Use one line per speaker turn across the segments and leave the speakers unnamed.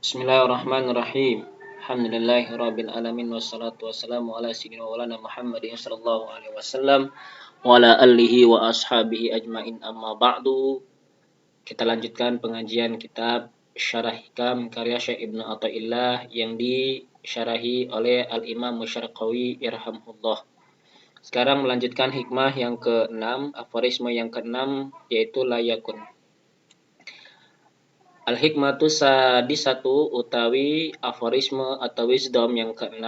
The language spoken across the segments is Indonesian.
Bismillahirrahmanirrahim. Alhamdulillahirabbil alamin wassalatu wassalamu ala sayyidina maulana Muhammadin sallallahu alaihi wasallam wa ala alihi wa ashabihi ajmain amma ba'du. Kita lanjutkan pengajian kitab Syarah Hikam karya Syekh Ibnu Athaillah yang disyarahi oleh Al-Imam Musyarqawi irhamhullah. Sekarang melanjutkan hikmah yang ke-6, aforisme yang ke-6 yaitu la yakun. Al-hikmatu sadisatu utawi aforisme atau wisdom yang ke-6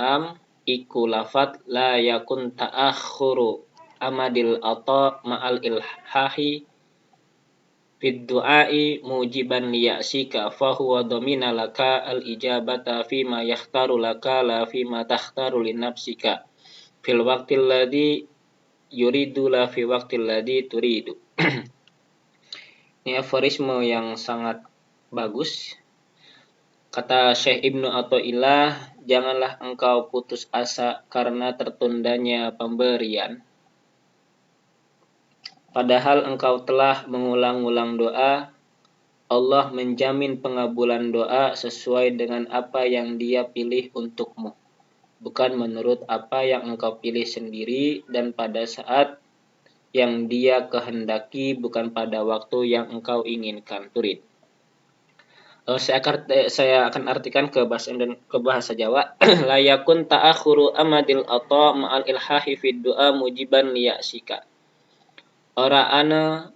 iku lafat la yakun ta'akhuru amadil ata ma'al ilhahi fid du'ai mujiban liya'sika fahuwa domina laka al-ijabata fima yakhtaru laka la fima takhtaru linafsika fil waqtil ladhi yuridu la fi waqtil ladhi turidu. Ini aforisme yang sangat bagus. Kata Syekh Ibnu Athaillah, janganlah engkau putus asa karena tertundanya pemberian. Padahal engkau telah mengulang-ulang doa, Allah menjamin pengabulan doa sesuai dengan apa yang Dia pilih untukmu, bukan menurut apa yang engkau pilih sendiri dan pada saat yang Dia kehendaki, bukan pada waktu yang engkau inginkan. Turid. Saya akan artikan ke bahasa Jawa. La yakun ta'akhuru amadil ata ma'al ilhahi fid du'a mujiban liya'sika. Ora ana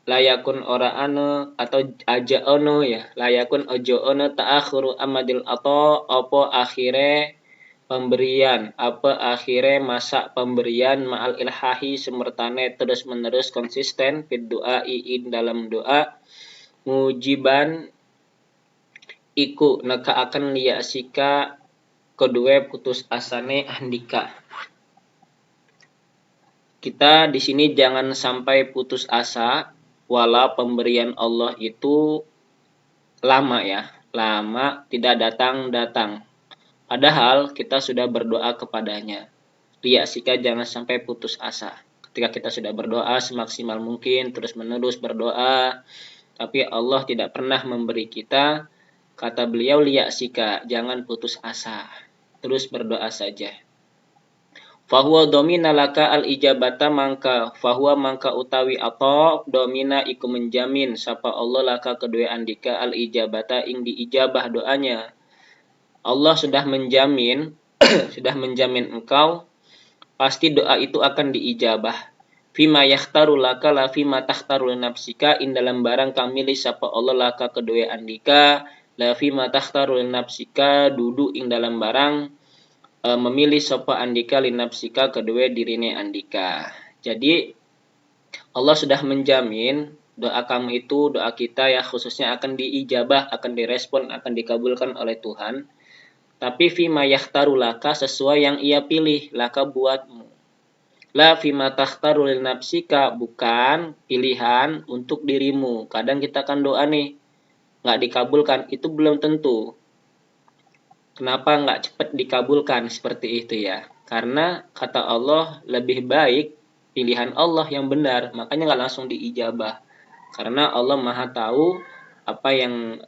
la yakun ora ana atau aja ono ya. La yakun ojo ono ta'akhuru amadil ata apa akhire pemberian, apa akhire masa pemberian ma'al ilhahi semertane terus-menerus konsisten fid du'a dalam doa mujiban iku neka akan liyasika kedua putus asane andika. Kita di sini jangan sampai putus asa walau pemberian Allah itu lama ya, lama tidak datang. Padahal kita sudah berdoa kepadanya. Liyasika jangan sampai putus asa. Ketika kita sudah berdoa semaksimal mungkin terus-menerus berdoa, tapi Allah tidak pernah memberi kita. Kata beliau liya'sika, jangan putus asa, terus berdoa saja. Fahuwa domina laka al-ijabata mangka, fahuwa mangka utawi atau domina iku menjamin sapa Allah laka kedua andika al-ijabata ing diijabah doanya. Allah sudah menjamin, sudah menjamin engkau, pasti doa itu akan diijabah. Fima yakhtaru laka la fima takhtaru nafsika in dalam barang kang milih sapa Allah laka kedua andika la fima takhtaru nafsika dudu ing dalam barang memilih sapa andika linafsika kedua dirine andika. Jadi Allah sudah menjamin doa kamu itu, doa kita ya khususnya akan diijabah, akan direspon, akan dikabulkan oleh Tuhan. Tapi fima yakhtaru laka sesuai yang Ia pilih laka buatmu. La fima takhtaru linafsika bukan pilihan untuk dirimu. Kadang kita kan doa nih nggak dikabulkan, itu belum tentu. Kenapa nggak cepat dikabulkan seperti itu ya? Karena kata Allah lebih baik pilihan Allah yang benar, makanya nggak langsung diijabah. Karena Allah Maha tahu apa yang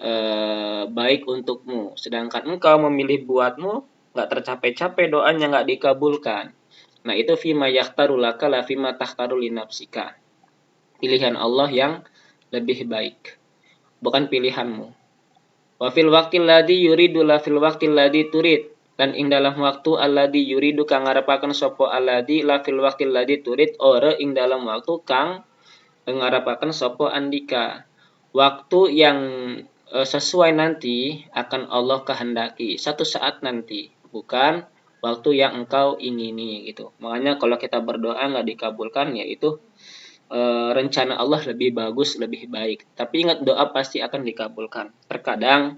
baik untukmu. Sedangkan engkau memilih buatmu, nggak tercapai-capai doanya nggak dikabulkan. Nah itu fima yakhtaru laka la fima takhtaru linafsika. Pilihan Allah yang lebih baik, bukan pilihanmu. Wa fil waqtil ladzi yuridu la fil waqtil ladzi turid. Dan ing dalam waktu alladzi yuridu kang ngarepaken sapa alladzi la fil waqtil ladzi turid ora ing dalam waktu kang ngarepaken sapa andika. Waktu yang sesuai nanti akan Allah kehendaki satu saat nanti, bukan waktu yang engkau ingini gitu. Makanya kalau kita berdoa nggak dikabulkan yaitu rencana Allah lebih bagus, lebih baik. Tapi ingat doa pasti akan dikabulkan. Terkadang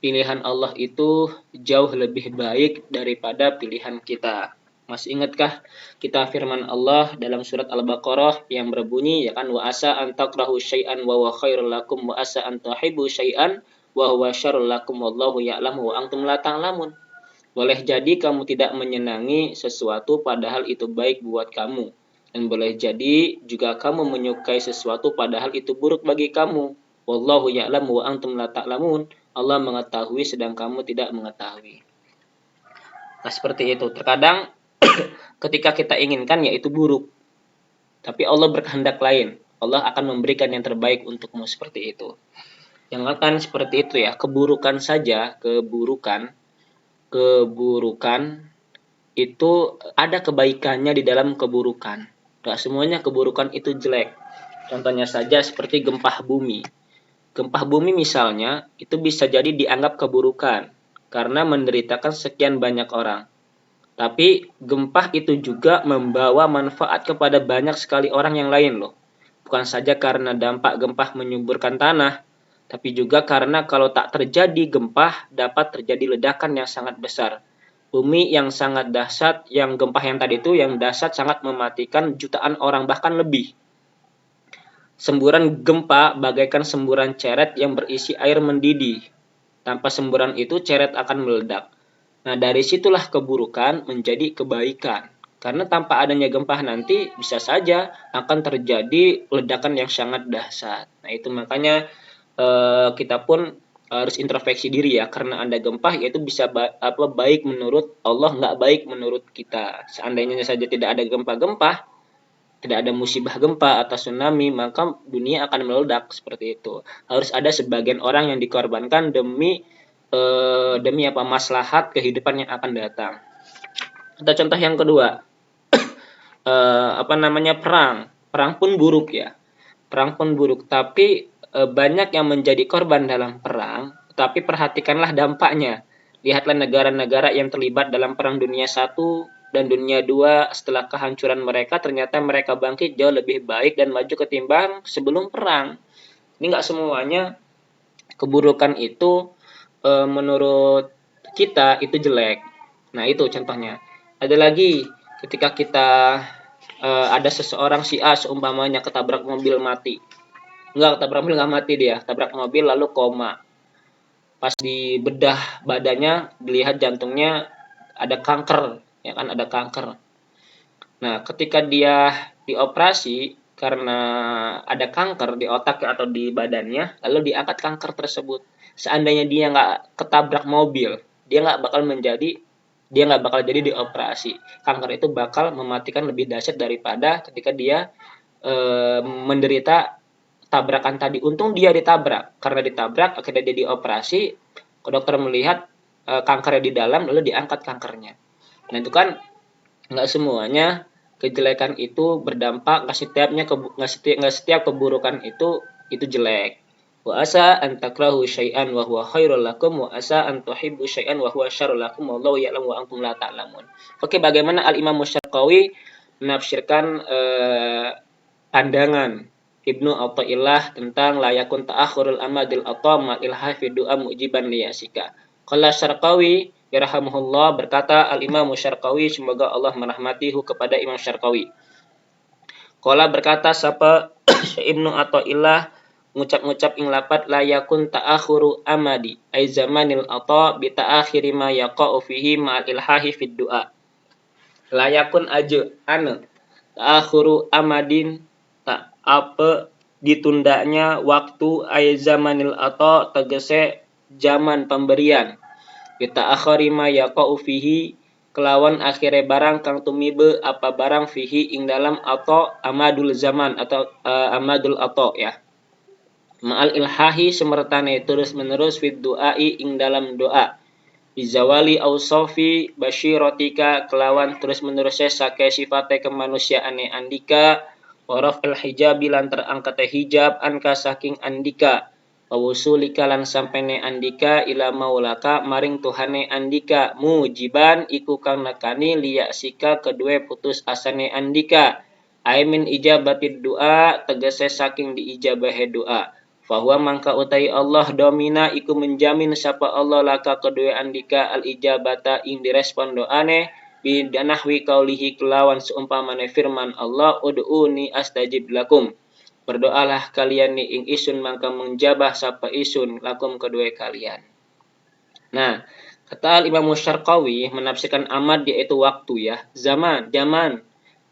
pilihan Allah itu jauh lebih baik daripada pilihan kita. Masih ingatkah kita firman Allah dalam surat Al-Baqarah yang berbunyi ya kan wa asa an takrahu syai'an wa huwa khairul lakum wa asa an tuhibbu syai'an wa huwa syarrul lakum wallahu ya'lamu wa antum la ta'lamun. Boleh jadi kamu tidak menyenangi sesuatu padahal itu baik buat kamu. Dan boleh jadi juga kamu menyukai sesuatu padahal itu buruk bagi kamu. Wallahu ya'lamu wa antum la ta'lamun. Allah mengetahui sedang kamu tidak mengetahui. Nah, seperti itu. Terkadang ketika kita inginkan yaitu buruk, tapi Allah berkehendak lain. Allah akan memberikan yang terbaik untukmu, seperti itu. Yang akan seperti itu ya, keburukan saja, keburukan itu ada kebaikannya di dalam keburukan. Gak semuanya keburukan itu jelek. Contohnya saja seperti gempa bumi. Gempa bumi misalnya, itu bisa jadi dianggap keburukan karena menderitakan sekian banyak orang. Tapi gempa itu juga membawa manfaat kepada banyak sekali orang yang lain loh. Bukan saja karena dampak gempa menyuburkan tanah, tapi juga karena kalau tak terjadi gempa dapat terjadi ledakan yang sangat besar. Bumi yang sangat dahsyat, yang gempa yang tadi itu yang dahsyat sangat mematikan jutaan orang bahkan lebih. Semburan gempa bagaikan semburan ceret yang berisi air mendidih. Tanpa semburan itu ceret akan meledak. Nah, dari situlah keburukan menjadi kebaikan. Karena tanpa adanya gempa nanti bisa saja akan terjadi ledakan yang sangat dahsyat. Nah, itu makanya kita pun harus introspeksi diri ya. Karena ada gempa yaitu bisa baik menurut Allah, nggak baik menurut kita. Seandainya saja tidak ada gempa-gempa, tidak ada musibah gempa atau tsunami, maka dunia akan meledak, seperti itu. Harus ada sebagian orang yang dikorbankan demi maslahat kehidupan yang akan datang. Atau contoh yang kedua, perang pun buruk ya, perang pun buruk, tapi banyak yang menjadi korban dalam perang. Tapi perhatikanlah dampaknya. Lihatlah negara-negara yang terlibat dalam perang dunia 1 dan dunia 2, setelah kehancuran mereka ternyata mereka bangkit jauh lebih baik dan maju ketimbang sebelum perang. Ini nggak semuanya keburukan itu menurut kita itu jelek. Nah, itu contohnya. Ada lagi ketika kita ada seseorang si A seumpamanya ketabrak mobil mati. Enggak, ketabrak mobil nggak mati dia. Tabrak mobil lalu koma. Pas dibedah badannya dilihat jantungnya ada kanker, ya kan, ada kanker. Nah, ketika dia dioperasi karena ada kanker di otak atau di badannya, lalu diangkat kanker tersebut. Seandainya dia nggak ketabrak mobil, dia nggak bakal jadi dioperasi. Kanker itu bakal mematikan lebih dahsyat daripada ketika dia menderita tabrakan tadi. Untung dia ditabrak, karena ditabrak akhirnya dia dioperasi, dokter melihat kankernya di dalam lalu diangkat kankernya. Nah, itu kan nggak semuanya kejelekan itu berdampak, nggak setiap keburukan itu jelek. Wa asa an takrahu syai'an wa huwa khairul lakum wa asa an tuhibbu syai'an wa huwa syarrul lakum wallahu ya'lamu wa antum la ta'lamun. Oke, bagaimana Al-Imam Syarqawi menafsirkan pandangan Ibnu Athaillah tentang layakun ta'akhurul amadil ata ma'il hafi du'a mujiban liyasika. Qala Syarqawi yarhamuhullah, berkata Al-Imam Syarqawi, semoga Allah merahmatihu, kepada Imam Syarqawi. Qala, berkata sapa Ibnu Athaillah, ngucap-ngucap ing lapat layakun ta'akhuru amadi ay zamanil ata bi ta'akhiri ma yaqa'u fihi ma'al ilhahi fid du'a. Layakun aja ane ta'akhuru amadin tak apa ditundanya waktu ay zamanil ata tegese zaman pemberian. Kita akhari ma yaqa'u fihi kelawan akhire barang kang tumibe apa barang fihi ing dalam atau amadul zaman atau amadul atau ya. Ma'al ilhahi semertane terus menerus fit du'ai ing dalam doa. Bizawali ausofi basyiratika kelawan terus menerus sake sifate kemanusiaane andika. Waraf il hijab lan terangkate hijab anka saking andika. Wawusulika lan sampene andika ila maulaka maring tuhane andika. Mujiban iku kang nekani liyasika kedue putus asane andika. Aimin ijabatid doa tegese saking diijabahe doa. Fahuwa mangka utai Allah domina iku menjamin sapa Allah laka kedue andika al ijabata ing direspon doane bidanahwi kaulihi kelawan seumpamane firman Allah ud'uni astajib lakum. Berdoalah kalian ni ing isun mangka menjabah sapa isun lakum kedua kalian. Nah, kata Imam Syarqawi menafsirkan amad yaitu waktu ya, zaman,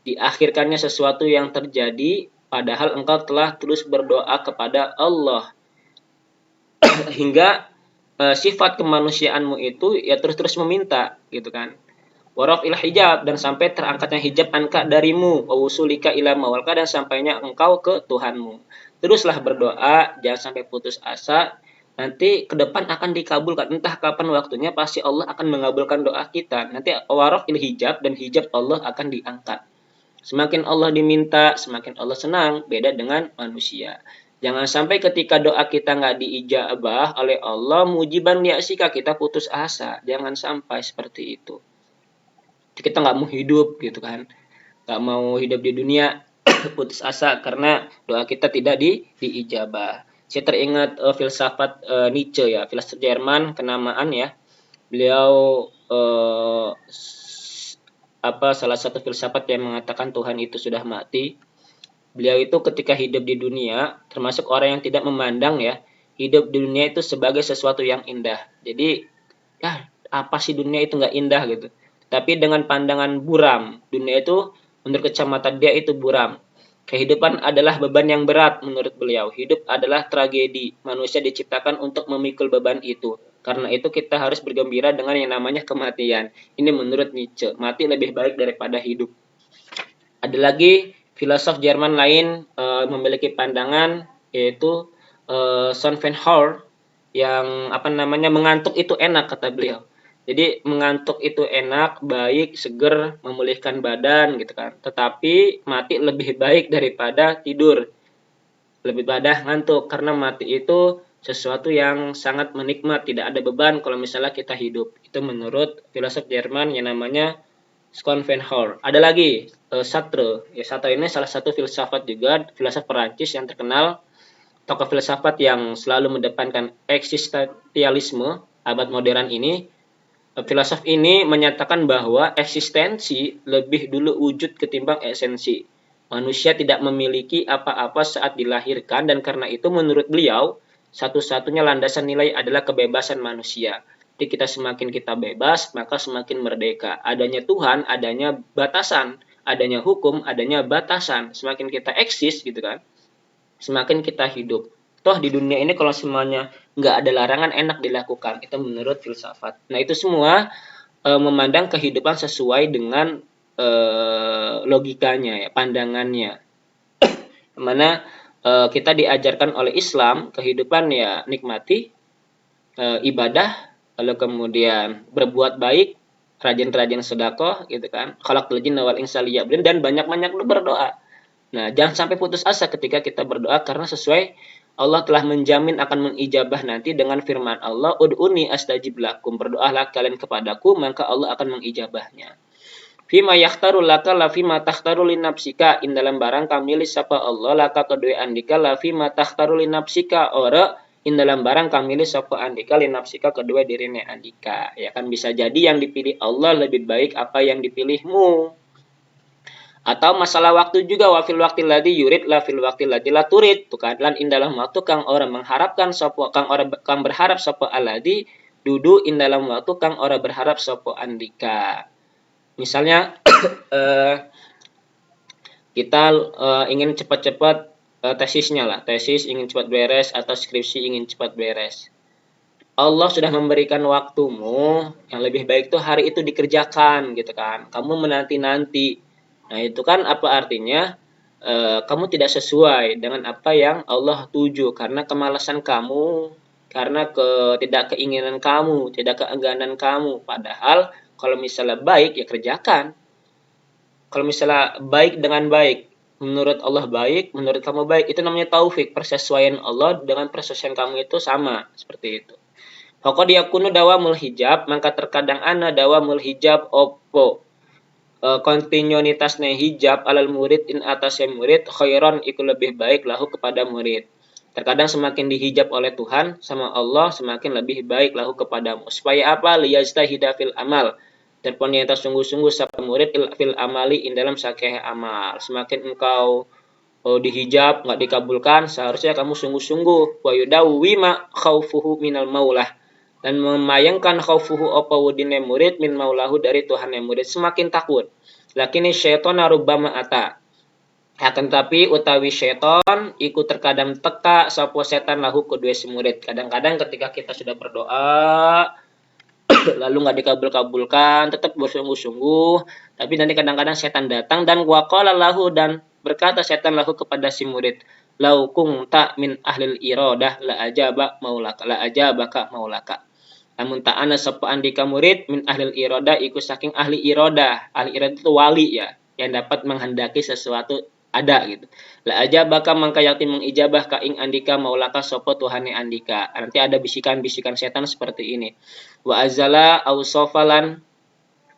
diakhirkannya sesuatu yang terjadi padahal engkau telah terus berdoa kepada Allah. hingga sifat kemanusiaanmu itu ya terus-terus meminta gitu kan. Warafil hijab, dan sampai terangkatnya hijab anka darimu, wa wusulika ila mawalka, dan sampainya engkau ke Tuhanmu. Teruslah berdoa, jangan sampai putus asa. Nanti ke depan akan dikabulkan. Entah kapan waktunya, pasti Allah akan mengabulkan doa kita. Nanti warafil hijab, dan hijab Allah akan diangkat. Semakin Allah diminta, semakin Allah senang. Beda dengan manusia. Jangan sampai ketika doa kita nggak diijabah oleh Allah, mujiban liasika, kita putus asa. Jangan sampai seperti itu. Kita nggak mau hidup gitu kan, nggak mau hidup di dunia putus asa karena doa kita tidak diijabah. Saya teringat filsafat Nietzsche ya, filsuf Jerman kenamaan ya. Beliau salah satu filsafat yang mengatakan Tuhan itu sudah mati. Beliau itu ketika hidup di dunia, termasuk orang yang tidak memandang ya, hidup di dunia itu sebagai sesuatu yang indah. Jadi ya apa sih dunia itu nggak indah gitu. Tapi dengan pandangan buram, dunia itu menurut kacamata dia itu buram. Kehidupan adalah beban yang berat menurut beliau. Hidup adalah tragedi. Manusia diciptakan untuk memikul beban itu. Karena itu kita harus bergembira dengan yang namanya kematian. Ini menurut Nietzsche. Mati lebih baik daripada hidup. Ada lagi filosof Jerman lain memiliki pandangan, yaitu Schopenhauer, yang mengantuk itu enak kata beliau. Jadi mengantuk itu enak, baik, seger, memulihkan badan gitu kan. Tetapi mati lebih baik daripada tidur. Lebih pada ngantuk, karena mati itu sesuatu yang sangat menikmat, tidak ada beban kalau misalnya kita hidup. Itu menurut filosof Jerman yang namanya Schopenhauer. Ada lagi Sartre. Ya, Sartre ini salah satu filsafat juga, filsuf Perancis yang terkenal, tokoh filsafat yang selalu mendepankan eksistensialisme abad modern ini. Filosof ini menyatakan bahwa eksistensi lebih dulu wujud ketimbang esensi. Manusia tidak memiliki apa-apa saat dilahirkan, dan karena itu menurut beliau, satu-satunya landasan nilai adalah kebebasan manusia. Jadi semakin kita bebas, maka semakin merdeka. Adanya Tuhan, adanya batasan. Adanya hukum, adanya batasan. Semakin kita eksis gitu kan, semakin kita hidup. Toh di dunia ini kalau semuanya nggak ada larangan, enak dilakukan. Itu menurut filsafat. Nah itu semua memandang kehidupan sesuai dengan logikanya ya, pandangannya. Mana kita diajarkan oleh Islam kehidupan ya nikmati, ibadah, lalu kemudian berbuat baik, rajin-rajin sedekah gitu kan. Khalaqal jinna wal insa liya'budun, dan banyak-banyak berdoa. Nah, jangan sampai putus asa ketika kita berdoa, karena sesuai Allah telah menjamin akan mengijabah nanti dengan firman Allah, ud'uni astajib lakum, berdoalah kalian kepadaku maka Allah akan mengijabahnya. Fima yakhtaru laka la fima takhtaru li nafsika, in dalam barang kami milih sapa Allah laka kedua andika la fima takhtaru li nafsika, ora in dalam barang kami milih sapa andika li nafsika kedua dirine andika. Ya kan bisa jadi yang dipilih Allah lebih baik apa yang dipilihmu. Atau masalah waktu juga, wafil waktu ladzi yurid la fil waktu ladzi la turid, tuh kan, lan indalam waktu kang orang mengharapkan sapa kang berharap sapa aladi dudu indalam waktu kang orang berharap sapa andika. Misalnya kita ingin cepat-cepat tesisnya lah, tesis ingin cepat beres atau skripsi ingin cepat beres. Allah sudah memberikan waktumu, yang lebih baik tuh hari itu dikerjakan gitu kan. Kamu menanti-nanti. Nah itu kan apa artinya? Kamu tidak sesuai dengan apa yang Allah tuju karena kemalasan kamu, karena tidak keinginan kamu, tidak keengganan kamu. Padahal kalau misalnya baik ya kerjakan. Kalau misalnya baik dengan baik, menurut Allah baik, menurut kamu baik, itu namanya taufik, persesuaian Allah dengan persesuaian kamu itu sama, seperti itu. Pokok dia kuno dawamul hijab, maka terkadang ana dawamul hijab opo kontinuitasnya hijab alal murid in atasnya murid khairon iku lebih baik lahu kepada murid. Terkadang semakin dihijab oleh Tuhan sama Allah, semakin lebih baik lahu kepadamu. Supaya apa? Liyajtahida fil amal. Terponiata sungguh-sungguh sapa murid fil amali in dalam sakeh amal. Semakin engkau dihijab nggak dikabulkan, seharusnya kamu sungguh-sungguh. Wa yudawi ma khaufuhu minal maulah, dan memayangkan khaufuhu apa wudine murid min maulahu dari Tuhan yang murid, semakin takut. Lakini syaitan rubbama ata, Akan tapi utawi setan iku terkadang teka sapa setan lahu kedua si murid. Kadang-kadang ketika kita sudah berdoa lalu nggak dikabul-kabulkan, tetap bersungguh-sungguh, tapi nanti kadang-kadang setan datang dan waqala lahu dan berkata setan lahu kepada si murid, lau kunta min ahlil iradah la ajabaka maulaka. Namun tak ana sapa andika murid min ahlil iradah iku saking ahli iradah. Ahli iradah itu wali ya, yang dapat menghendaki sesuatu ada gitu. La ajabaka mangka yakin mengijabah ka ing andika maulaka sapa tuhane andika. Nanti ada bisikan-bisikan setan seperti ini. Wa azala ausofalan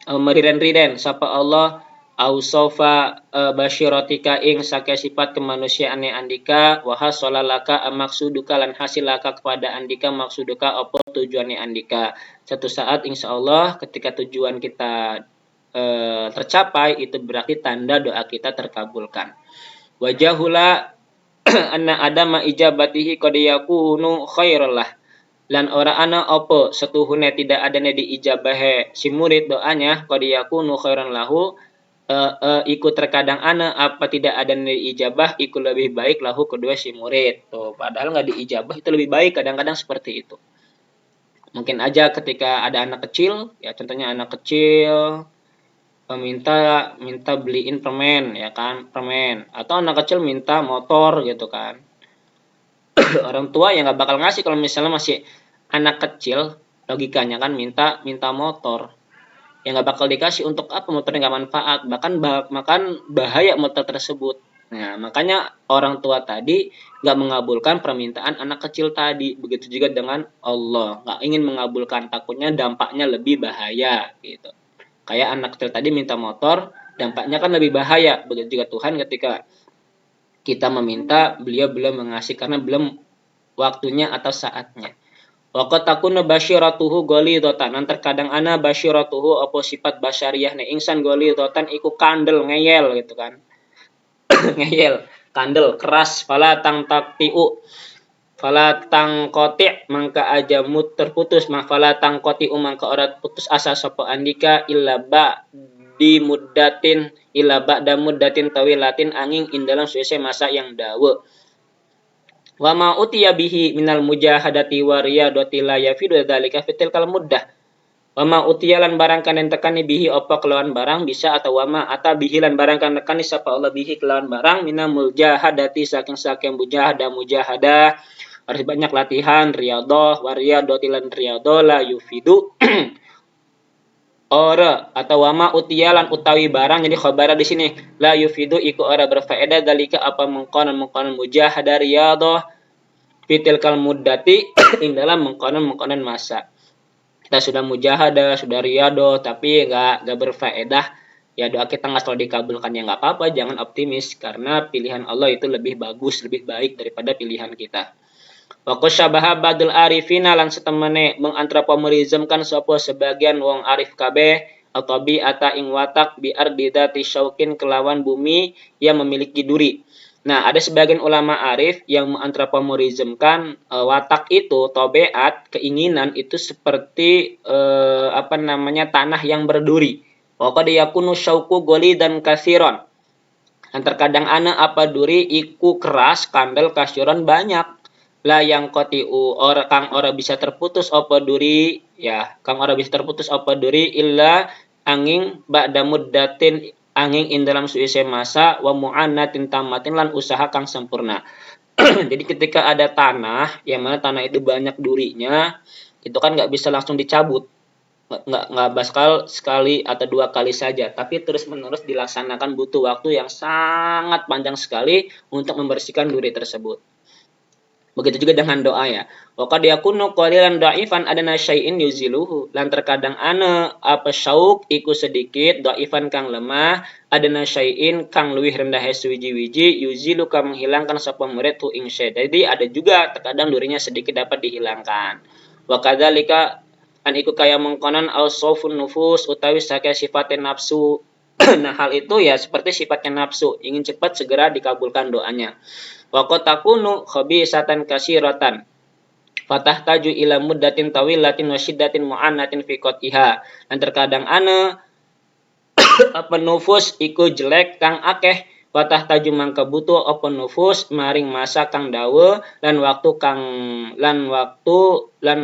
meriren-riren sapa Allah ausofa basyiratika ing sake sifat kemanusiaane andika wa hasalalaka maksuduka lan hasilaka kepada andika maksuduka apa tujuannya andika. Satu saat insyaallah ketika tujuan kita tercapai itu berarti tanda doa kita terkabulkan. Wajahula anna adama ijabatihi qad yakunu khairallah. Lan ora ana apa setuhune tidak adane diijabahe si murid doanya qad yakunu khairan lahu iku terkadang ana apa tidak adane diijabah iku lebih baik lahu kedua si murid. Tuh, padahal nggak diijabah itu lebih baik kadang-kadang seperti itu. Mungkin aja ketika ada anak kecil, ya contohnya anak kecil minta beliin permen ya kan, permen, atau anak kecil minta motor gitu kan. Orang tua ya nggak bakal ngasih kalau misalnya masih anak kecil, logikanya kan minta motor. Ya nggak bakal dikasih, untuk apa, motornya nggak manfaat, bahkan bahaya motor tersebut. Nah, makanya orang tua tadi nggak mengabulkan permintaan anak kecil tadi. Begitu juga dengan Allah, nggak ingin mengabulkan, takutnya dampaknya lebih bahaya gitu. Kayak anak kecil tadi minta motor, dampaknya kan lebih bahaya. Begitu juga Tuhan ketika kita meminta, beliau belum mengasih karena belum waktunya atau saatnya. Waqat takuna basyiratuhu ghalidatan, nan terkadang ana basyiratuhu apa sifat basyariyah ne insan ghalidatan iku kandel ngeyel gitu kan. Ngeyel, kandel keras, fala tangqoti mangka aja mut terputus, fala tangqoti mangka ora putus asa sapa andika illa ba'da muddatin tawilatin angin dalam suwese masa yang dawa. Wa ma utiya bihi minal mujahadati wa riyadati la yafidu dzalika fitil kal muddah. Wa ma utiya lan barang kan tekani bihi apa kelawan barang bisa, atau wa ma ata bihi lan barang kan tekani sapa Allah bihi kelawan barang minal mujahadati saking mujahadah harus banyak latihan, riyadhah, wa riyadati lan riyadhah la yufidu ora, atau wama utiyalan utawi barang, jadi khabara di sini la yufidu iku ora berfaedah dalika apa mengkonon mujahadah riyadhah fitil kal muddati ing dalam mengkonon masa. Kita sudah mujahadah, sudah riyadhah tapi enggak berfaedah, ya doa kita nggak selalu dikabulkan, ya nggak apa-apa, jangan optimis karena pilihan Allah itu lebih bagus, lebih baik daripada pilihan kita. Wa qasyabaha badul arifina lan setemene mengantropomerizmkan sapa sebagian wong arif kabeh atau bi'ata ing watak bi ardidati syaukin kelawan bumi yang memiliki duri. Nah, ada sebagian ulama arif yang mengantropomerizmkan watak itu, tabiat, keinginan itu seperti tanah yang berduri. Wa qad yakunu syauku dan kasiron. Dan terkadang ana apa duri iku keras, kandel kasiron banyak. La yang kotiu kang ora bisa terputus apa duri, ya kang ora bisa terputus apa duri illa angin ba'da muddatin angin in dalam suise masa wa mu'annatin tamatin lan usaha kang sempurna. Jadi ketika ada tanah yang mana tanah itu banyak durinya, itu kan nggak bisa langsung dicabut, nggak bakal sekali atau dua kali saja, tapi terus menerus dilaksanakan, butuh waktu yang sangat panjang sekali untuk membersihkan duri tersebut. Begitu juga dengan doa ya. Wa qad yakunu qalilan dhaifan adana syai'in yuziluhu. Lan terkadang ana apa syauk iku sedikit, dhaifan kang lemah, adana syai'in kang luwih rendah suwiji-wiji, yuzilu kang menghilangkan sapa murid tu ing syai'. Jadi ada juga terkadang durinya sedikit dapat dihilangkan. Wa kadzalika an iku kaya mengkonon ausofun nufus utawi saking sifatnya nafsu. Nah, hal itu ya seperti sifatnya nafsu, ingin cepat segera dikabulkan doanya. Wa qad takunu khabisatan kasiratan fatahtaju ila muddatin tawilatin wa syiddatin mu'annatin fi qatiha. Dan terkadang ana apa nufus iku jelek kang akeh wa tahtaju mangka butuh apa nufus maring masa kang dawa lan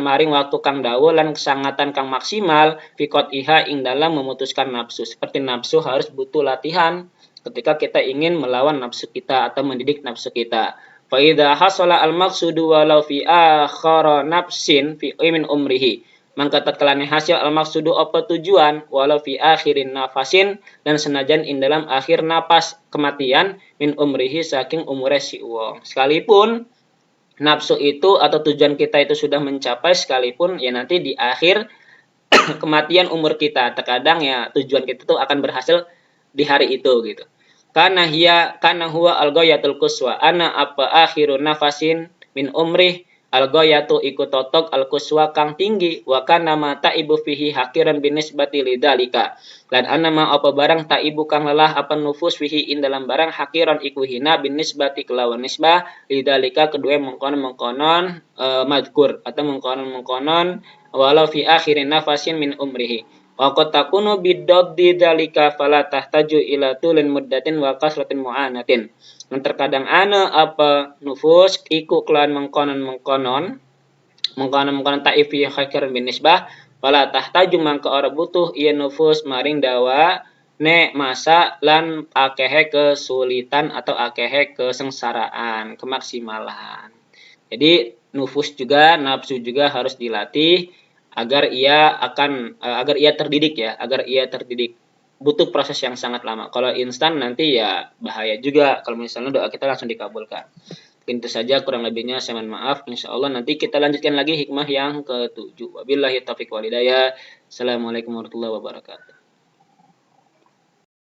maring waktu kang dawa lan kesangatan kang maksimal fikot iha ing dalam memutuskan nafsu. Seperti nafsu harus butuh latihan ketika kita ingin melawan nafsu kita atau mendidik nafsu kita. Fa idza hasala al maqsudu walau fi akhara nafsin fi min umrihi. Mangka tatkala hasil al maqsudu apa tujuan walau fi akhirin nafasin dan senajan in dalam akhir napas kematian min umrihi saking umure si wong. Sekalipun nafsu itu atau tujuan kita itu sudah mencapai sekalipun ya nanti di akhir kematian umur kita terkadang ya tujuan kita tuh akan berhasil di hari itu gitu. Karena huwa al-ghayatul quswa ana apa akhiru nafasin min umrih al-ghayatu iku totok al-quswa kang tinggi wa kana ma taibu fihi hakiran binisbati lidzalika lan ana ma apa barang taibu kang lelah apa nufus fihi in dalam barang hakiran iku hina binisbati kelawan nisbah lidzalika kedua mengkonon madkur atau mengkonon walau fi akhirin nafasin min umrihi. Wa qad takunu bidaddi dzalika fala tahtaju ila tulin muddatin wa kasratin mu'anatin. Dan terkadang ana apa nufus iku kelan mengkonon taif fi khair bin nisbah fala tahtaju mangka ora butuh ieu nufus maring dawa ne masa lan akehe kesulitan atau akehe kesengsaraan, kemaksimalan. Jadi nafsu juga harus dilatih agar ia terdidik ya, agar ia terdidik. Butuh proses yang sangat lama. Kalau instan nanti ya bahaya juga kalau misalnya doa kita langsung dikabulkan. Mungkin itu saja, kurang lebihnya saya mohon maaf. Insyaallah nanti kita lanjutkan lagi hikmah yang ke-7. Wabillahi taufiq wal hidayah. Assalamualaikum warahmatullahi wabarakatuh.